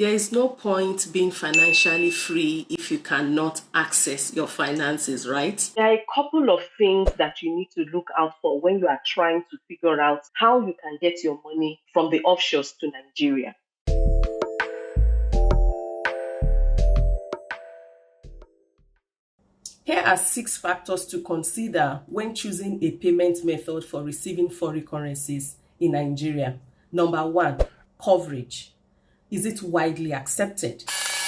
There is no point being financially free if you cannot access your finances, right? There are a couple of things that you need to look out for when you are trying to figure out how you can get your money from the offshores to Nigeria. Here are 6 factors to consider when choosing a payment method for receiving foreign currencies in Nigeria. Number 1, coverage. Is it widely accepted?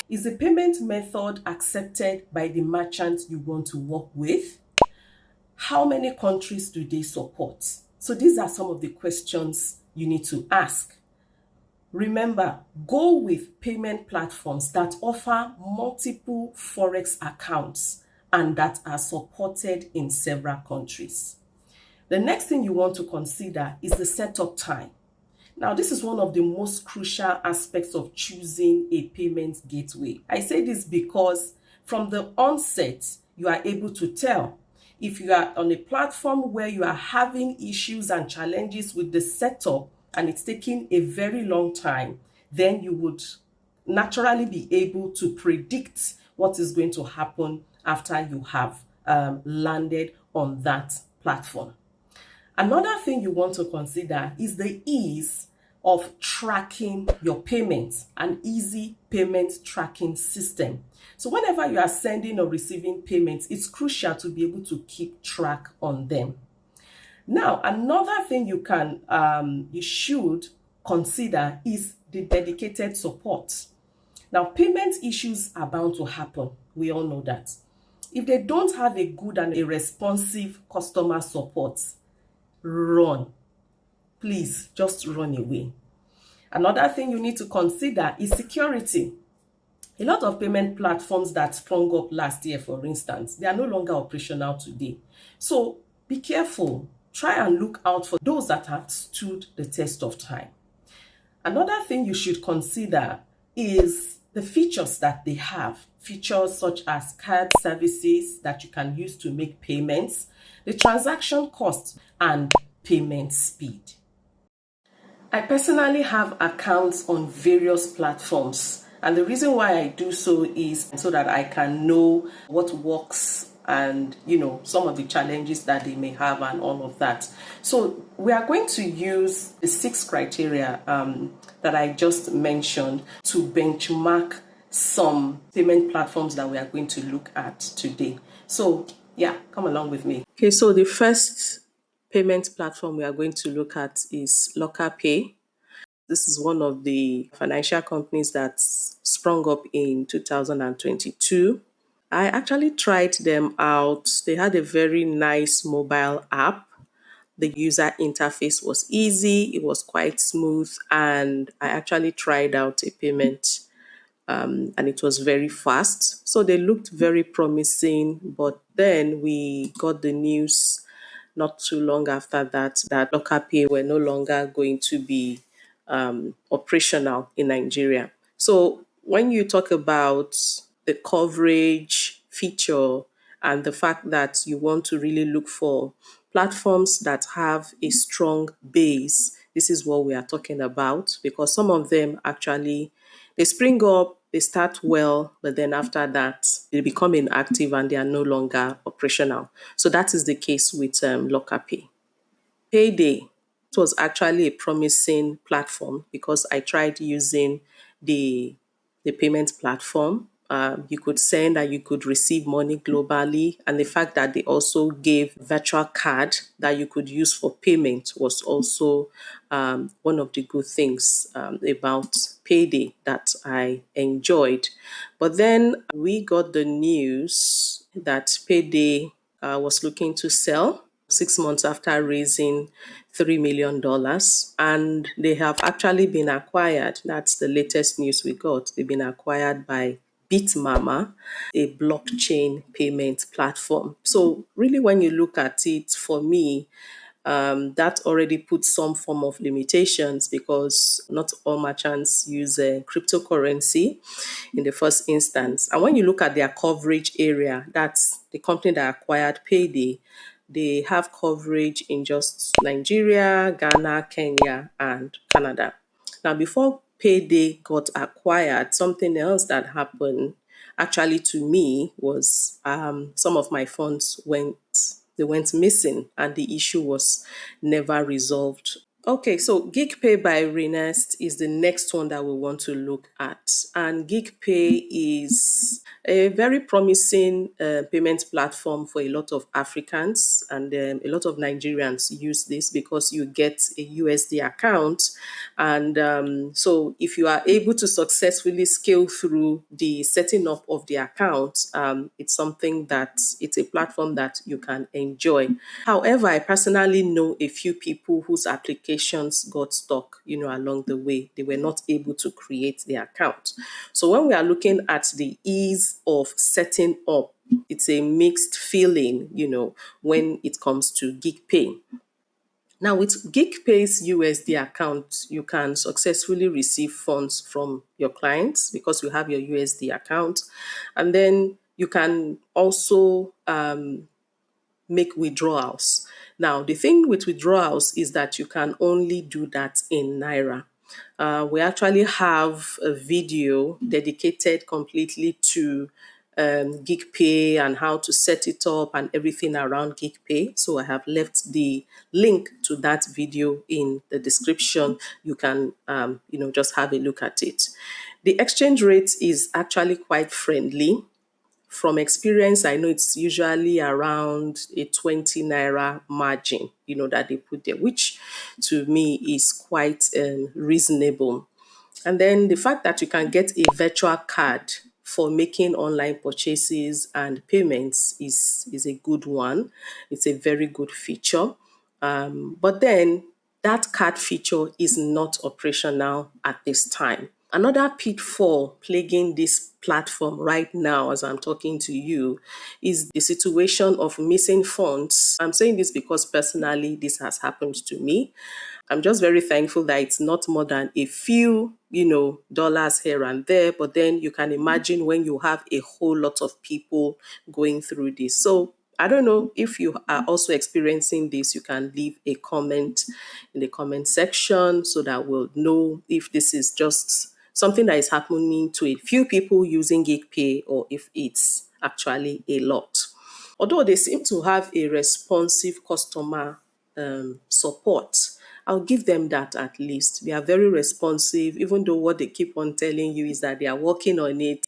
Is the payment method accepted by the merchant you want to work with? How many countries do they support? So these are some of the questions you need to ask. Remember, go with payment platforms that offer multiple Forex accounts and that are supported in several countries. The next thing you want to consider is the setup time. Now, this is one of the most crucial aspects of choosing a payment gateway. I say this because from the onset, you are able to tell if you are on a platform where you are having issues and challenges with the setup and it's taking a very long time, then you would naturally be able to predict what is going to happen after you have landed on that platform. Another thing you want to consider is the ease of tracking your payments, an easy payment tracking system. So whenever you are sending or receiving payments, it's crucial to be able to keep track on them. Now, another thing you should consider is the dedicated support. Now, payment issues are bound to happen. We all know that. If they don't have a good and a responsive customer support, run. Please, just run away. Another thing you need to consider is security. A lot of payment platforms that sprung up last year, for instance, they are no longer operational today. So be careful. Try and look out for those that have stood the test of time. Another thing you should consider is the features that they have. Features such as card services that you can use to make payments, the transaction cost, and payment speed. I personally have accounts on various platforms, and the reason why I do so is so that I can know what works and some of the challenges that they may have and all of that. So we are going to use the 6 criteria that I just mentioned to benchmark some payment platforms that we are going to look at today. So yeah, come along with me. Okay, so the first payment platform we are going to look at is Lockrpay. This is one of the financial companies that sprung up in 2022. I actually tried them out. They had a very nice mobile app. The user interface was easy, it was quite smooth, and I actually tried out a payment and it was very fast. So they looked very promising, but then we got the news not too long after that Lockrpay were no longer going to be operational in Nigeria. So when you talk about the coverage feature and the fact that you want to really look for platforms that have a strong base, this is what we are talking about, because some of them actually they spring up, they start well, but then after that they become inactive and they are no longer operational. So that is the case with Lockrpay. Payday, it was actually a promising platform because I tried using the payment platform. You could send and you could receive money globally, and the fact that they also gave virtual card that you could use for payment was also one of the good things about Payday that I enjoyed. But then we got the news that Payday was looking to sell 6 months after raising $3 million, and they have actually been acquired. That's the latest news we got. They've been acquired by Bitmama, a blockchain payment platform. So really, when you look at it, for me, that already puts some form of limitations because not all merchants use cryptocurrency in the first instance. And when you look at their coverage area, that's the company that acquired Payday, they have coverage in just Nigeria, Ghana, Kenya, and Canada. Now, before Payday got acquired, something else that happened actually to me was some of my funds went missing, and the issue was never resolved. Okay, so Geekpay by Renest is the next one that we want to look at. And Geekpay is a very promising payment platform for a lot of Africans, and a lot of Nigerians use this because you get a USD account. And so if you are able to successfully scale through the setting up of the account, it's something that it's a platform that you can enjoy. However, I personally know a few people whose applications got stuck, along the way. They were not able to create the account. So when we are looking at the ease of setting up, it's a mixed feeling, when it comes to GeekPay. Now, with Geekpay's USD account, you can successfully receive funds from your clients because you have your USD account. And then you can also make withdrawals. Now, the thing with withdrawals is that you can only do that in Naira. We actually have a video dedicated completely to GeekPay and how to set it up and everything around GeekPay. So I have left the link to that video in the description. You can, just have a look at it. The exchange rate is actually quite friendly. From experience, I know it's usually around a 20 naira margin, that they put there, which to me is quite reasonable. And then the fact that you can get a virtual card for making online purchases and payments is a good one. It's a very good feature. But then that card feature is not operational at this time. Another pitfall plaguing this platform right now, as I'm talking to you, is the situation of missing funds. I'm saying this because personally, this has happened to me. I'm just very thankful that it's not more than a few, dollars here and there. But then you can imagine when you have a whole lot of people going through this. So I don't know if you are also experiencing this. You can leave a comment in the comment section so that we'll know if this is just something that is happening to a few people using GeekPay or if it's actually a lot. Although they seem to have a responsive customer support, I'll give them that at least. They are very responsive, even though what they keep on telling you is that they are working on it.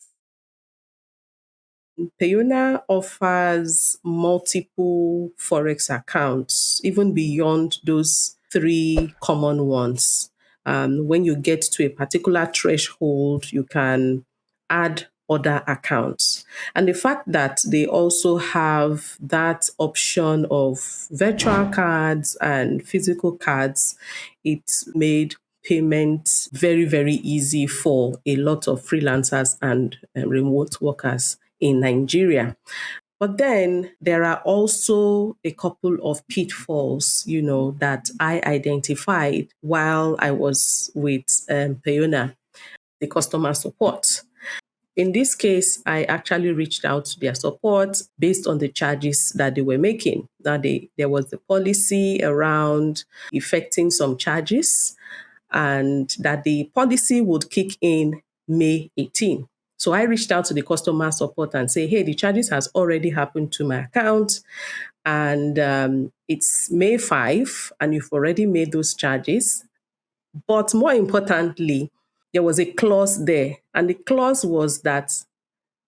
Payoneer offers multiple Forex accounts, even beyond those three common ones. When you get to a particular threshold, you can add other accounts. And the fact that they also have that option of virtual cards and physical cards, it made payment very, very easy for a lot of freelancers and remote workers in Nigeria. But then there are also a couple of pitfalls, that I identified while I was with Payoneer, the customer support. In this case, I actually reached out to their support based on the charges that they were making. Now, there was the policy around effecting some charges, and that the policy would kick in May 18. So I reached out to the customer support and say, hey, the charges has already happened to my account, and it's May 5 and you've already made those charges. But more importantly, there was a clause there, and the clause was that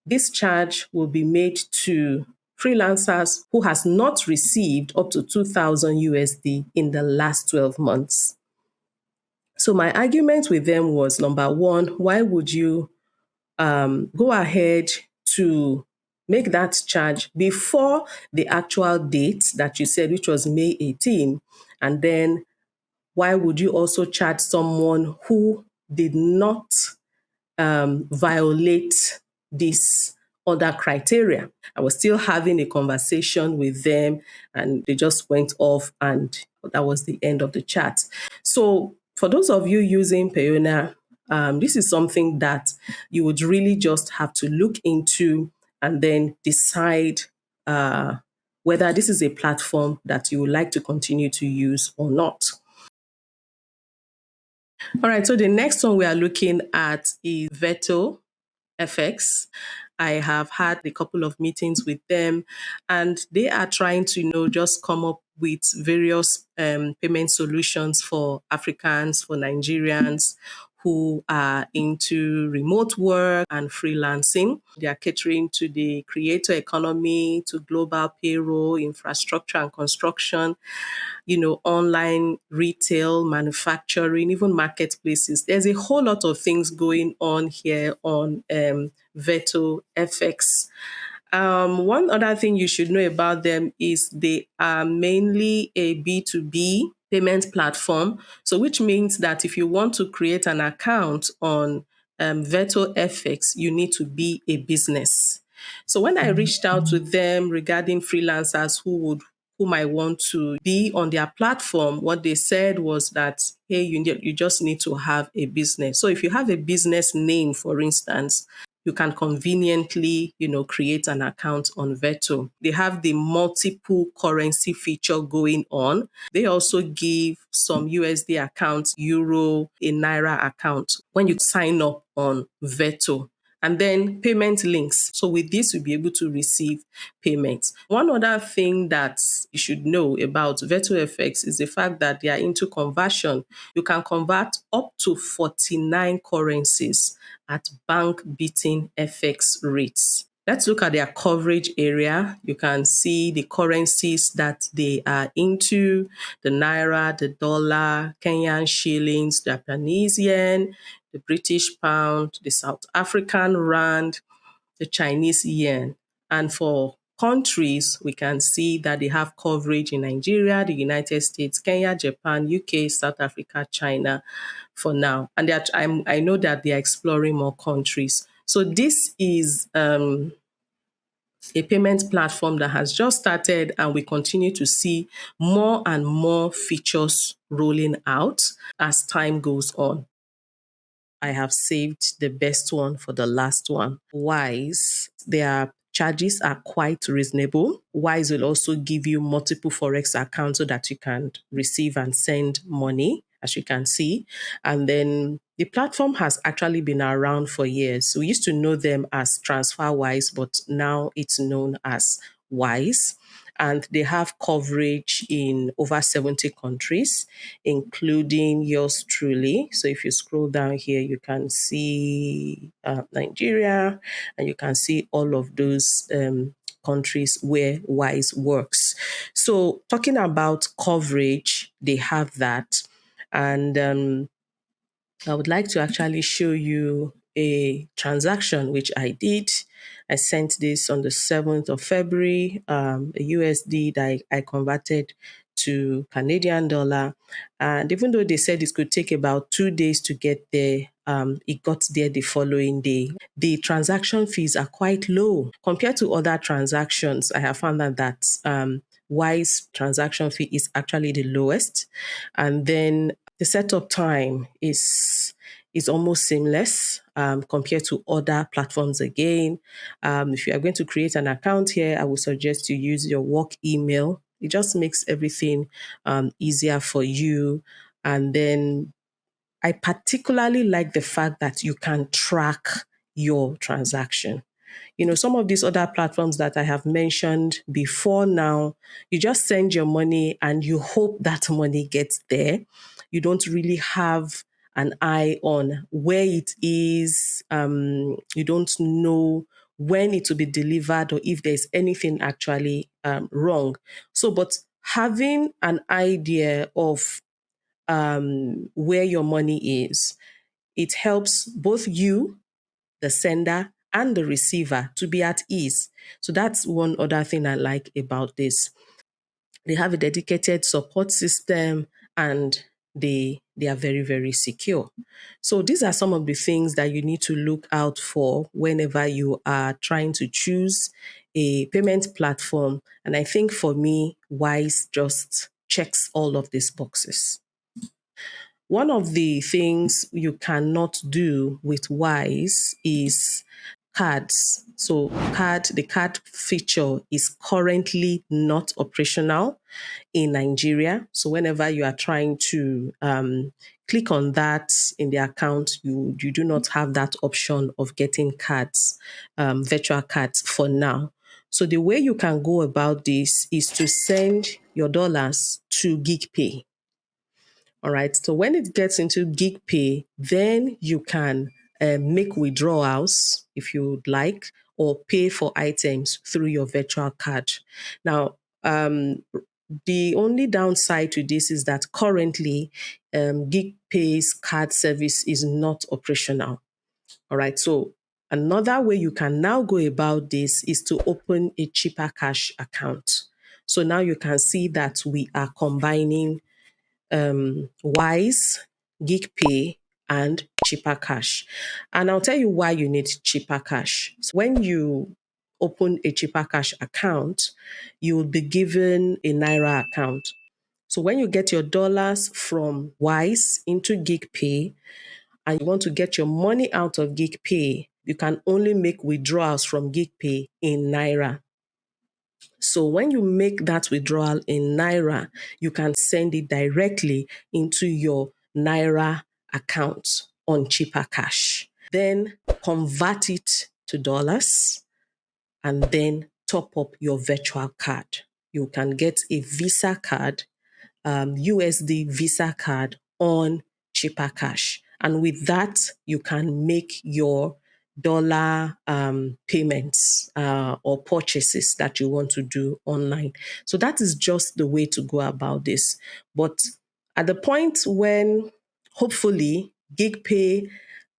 this charge will be made to freelancers who has not received up to 2,000 USD in the last 12 months. So my argument with them was, number one, why would you go ahead to make that charge before the actual date that you said, which was May 18? And then why would you also charge someone who did not violate this other criteria? I was still having a conversation with them, and they just went off, and that was the end of the chat. So for those of you using Payoneer, this is something that you would really just have to look into and then decide whether this is a platform that you would like to continue to use or not. All right, so the next one we are looking at is Verto FX. I have had a couple of meetings with them, and they are trying to, just come up with various payment solutions for Africans, for Nigerians who are into remote work and freelancing. They are catering to the creator economy, to global payroll, infrastructure and construction, online retail, manufacturing, even marketplaces. There's a whole lot of things going on here on Verto FX. One other thing you should know about them is they are mainly a B2B payment platform. So, which means that if you want to create an account on Verto FX, you need to be a business. So when I reached out to them regarding freelancers who might want to be on their platform, what they said was that, hey, you just need to have a business. So if you have a business name, for instance, you can conveniently, create an account on Verto. They have the multiple currency feature going on. They also give some USD accounts, Euro, a Naira account when you sign up on Verto, and then payment links. So with this, you'll be able to receive payments. One other thing that you should know about VirtuFX is the fact that they are into conversion. You can convert up to 49 currencies at bank beating FX rates. Let's look at their coverage area. You can see the currencies that they are into: the Naira, the dollar, Kenyan shillings, Japanese yen, the British pound, the South African rand, the Chinese yen. And for countries, we can see that they have coverage in Nigeria, the United States, Kenya, Japan, UK, South Africa, China for now. And I know that they are exploring more countries. So this is a payment platform that has just started, and we continue to see more and more features rolling out as time goes on. I have saved the best one for the last one. Wise, their charges are quite reasonable. Wise will also give you multiple Forex accounts so that you can receive and send money, as you can see. And then the platform has actually been around for years. We used to know them as TransferWise, but now it's known as Wise. And they have coverage in over 70 countries, including yours truly. So if you scroll down here, you can see Nigeria, and you can see all of those countries where Wise works. So talking about coverage, they have that. And I would like to actually show you a transaction which I did. I sent this on the 7th of February, a USD that I converted to Canadian dollar. And even though they said it could take about 2 days to get there, it got there the following day. The transaction fees are quite low compared to other transactions. I have found that Wise transaction fee is actually the lowest. And then the setup time is almost seamless compared to other platforms again. If you are going to create an account here, I would suggest you use your work email. It just makes everything easier for you. And then I particularly like the fact that you can track your transaction. Some of these other platforms that I have mentioned before now, you just send your money and you hope that money gets there. You don't really have an eye on where it is. You don't know when it will be delivered or if there's anything actually wrong. So, but having an idea of where your money is, it helps both you, the sender, and the receiver to be at ease. So that's one other thing I like about this. They have a dedicated support system, and they are very, very secure. So these are some of the things that you need to look out for whenever you are trying to choose a payment platform. And I think for me, Wise just checks all of these boxes. One of the things you cannot do with Wise is cards. So the card feature is currently not operational in Nigeria. So whenever you are trying to click on that in the account, you do not have that option of getting cards, virtual cards for now. So the way you can go about this is to send your dollars to Geegpay. All right. So when it gets into Geegpay, then you can make withdrawals if you would like, or pay for items through your virtual card. Now, the only downside to this is that currently Geegpay's card service is not operational. All right. So another way you can now go about this is to open a cheaper cash account. So now you can see that we are combining Wise, Geegpay, and cheaper cash. And I'll tell you why you need cheaper cash. So when you open a cheaper cash account, you will be given a Naira account. So when you get your dollars from Wise into Geegpay and you want to get your money out of Geegpay, you can only make withdrawals from Geegpay in Naira. So when you make that withdrawal in Naira, you can send it directly into your Naira account on cheaper cash. Then convert it to dollars and then top up your virtual card. You can get a Visa card, USD Visa card on cheaper cash. And with that, you can make your dollar payments or purchases that you want to do online. So that is just the way to go about this. But at the point when hopefully Geegpay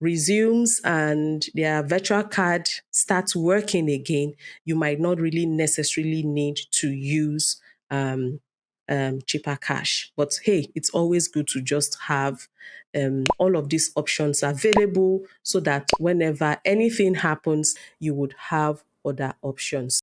resumes and their virtual card starts working again, you might not really necessarily need to use cheaper cash. But hey, it's always good to just have all of these options available so that whenever anything happens, you would have other options.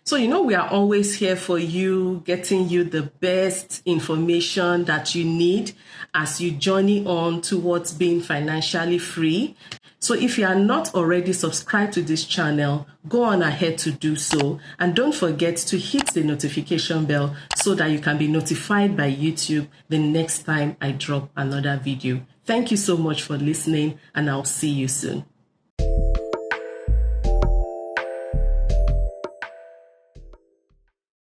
So, we are always here for you, getting you the best information that you need as you journey on towards being financially free. So if you are not already subscribed to this channel, go on ahead to do so. And don't forget to hit the notification bell so that you can be notified by YouTube the next time I drop another video. Thank you so much for listening, and I'll see you soon.